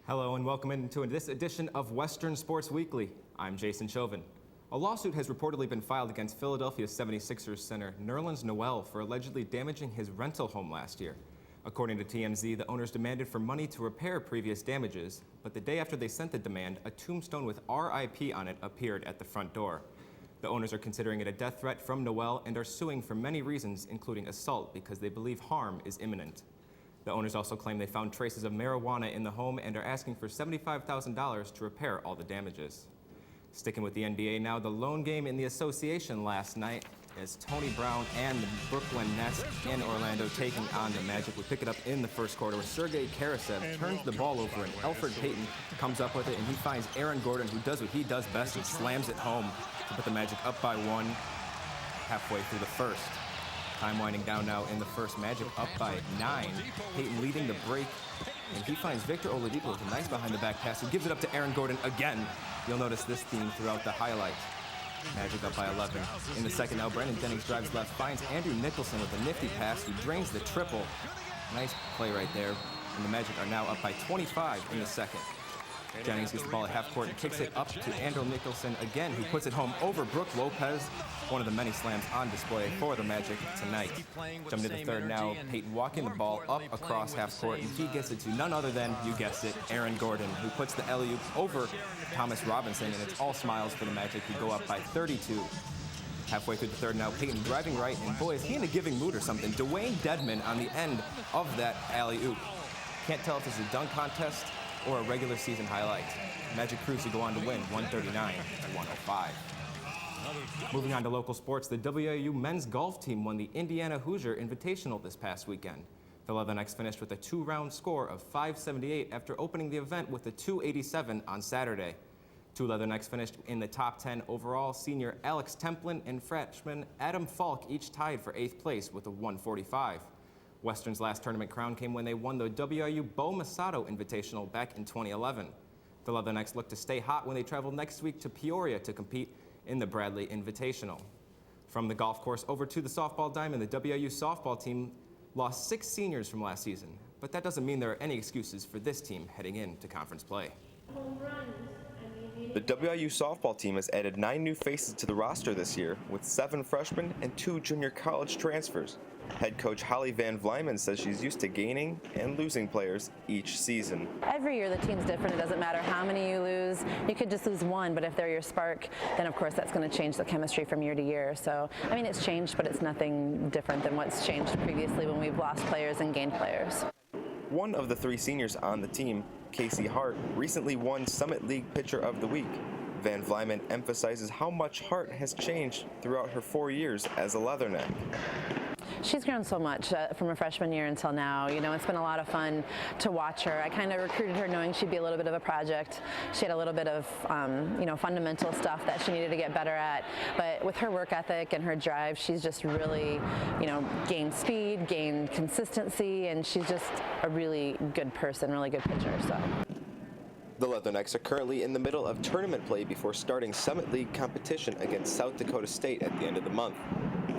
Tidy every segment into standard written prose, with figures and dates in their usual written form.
Hello and welcome into this edition of Western Sports Weekly. I'm Jason Chauvin. A lawsuit has reportedly been filed against Philadelphia 76ers center Nerlens Noel for allegedly damaging his rental home last year. According to TMZ, the owners demanded for money to repair previous damages, but the day after they sent the demand, a tombstone with RIP on it appeared at the front door. The owners are considering it a death threat from Noel and are suing for many reasons, including assault, because they believe harm is imminent. The owners also claim they found traces of marijuana in the home and are asking for $75,000 to repair all the damages. Sticking with the NBA now, the lone game in the association last night is Tony Brown and the Brooklyn Nets in Orlando taking on the Magic. We pick it up in the first quarter where Sergei Karasev turns the ball over and Elfrid Payton comes up with it and he finds Aaron Gordon, who does what he does best and slams it home to put the Magic up by one halfway through the first. Time winding down now in the first, Magic up by 9. Payton leading the break, and he finds Victor Oladipo with a nice behind-the-back pass and gives it up to Aaron Gordon again. You'll notice this theme throughout the highlight. Magic up by 11. In the second now, Brandon Jennings drives left, finds Andrew Nicholson with a nifty pass who drains the triple. Nice play right there, and the Magic are now up by 25 in the second. Jennings gets the ball at half court and kicks it up to Andrew Nicholson again, who puts it home over Brook Lopez, one of the many slams on display for the Magic tonight. Jumping to the third now, Payton walking the ball up across half court, and he gets it to none other than, you guessed it, Aaron Gordon, who puts the alley-oop over Thomas Robinson, and it's all smiles for the Magic, who go up by 32. Halfway through the third now, Payton driving right, and boy, is he in a giving mood or something. Dwayne Dedmon on the end of that alley-oop. Can't tell if this is a dunk contest or a regular season highlight. Magic Cruise to go on to win 139-105. Moving on to local sports, the WIU men's golf team won the Indiana Hoosier Invitational this past weekend. The Leathernecks finished with a 2-round score of 578 after opening the event with a 287 on Saturday. Two Leathernecks finished in the top 10 overall. Senior Alex Templin and freshman Adam Falk each tied for 8th place with a 145. Western's last tournament crown came when they won the WIU Bo Masato Invitational back in 2011. The Leathernecks look to stay hot when they travel next week to Peoria to compete in the Bradley Invitational. From the golf course over to the softball diamond, the WIU softball team lost 6 seniors from last season, but that doesn't mean there are any excuses for this team heading into conference play. The WIU softball team has added 9 new faces to the roster this year, with 7 freshmen and 2 junior college transfers. Head coach Holly Van Vlymen says she's used to gaining and losing players each season. Every year the team's different. It doesn't matter how many you lose. You could just lose one, but if they're your spark, then of course that's going to change the chemistry from year to year. So, I mean, it's changed, but it's nothing different than what's changed previously when we've lost players and gained players. One of the 3 seniors on the team, Casey Hart, recently won Summit League Pitcher of the Week. Van Vlymen emphasizes how much Hart has changed throughout her 4 years as a Leatherneck. She's grown so much from her freshman year until now. You know, it's been a lot of fun to watch her. I kind of recruited her knowing she'd be a little bit of a project. She had a little bit of, fundamental stuff that she needed to get better at. But with her work ethic and her drive, she's just really, gained speed, gained consistency, and she's just a really good person, really good pitcher. So. The Leathernecks are currently in the middle of tournament play before starting Summit League competition against South Dakota State at the end of the month.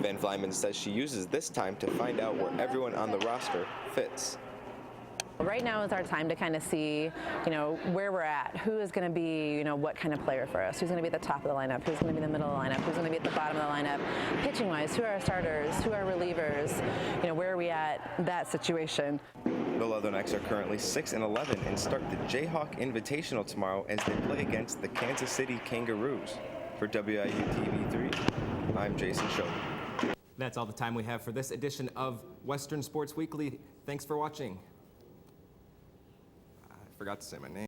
Van Vlymen says she uses this time to find out where everyone on the roster fits. Right now is our time to kind of see, where we're at, who is going to be, what kind of player for us, who's going to be at the top of the lineup, who's going to be in the middle of the lineup, who's going to be at the bottom of the lineup, pitching-wise, who are our starters, who are our relievers, where are we at that situation. The Leathernecks are currently 6-11 and start the Jayhawk Invitational tomorrow as they play against the Kansas City Kangaroos. For WIU TV3, I'm Jason Chauvin. That's all the time we have for this edition of Western Sports Weekly. Thanks for watching. I forgot to say my name.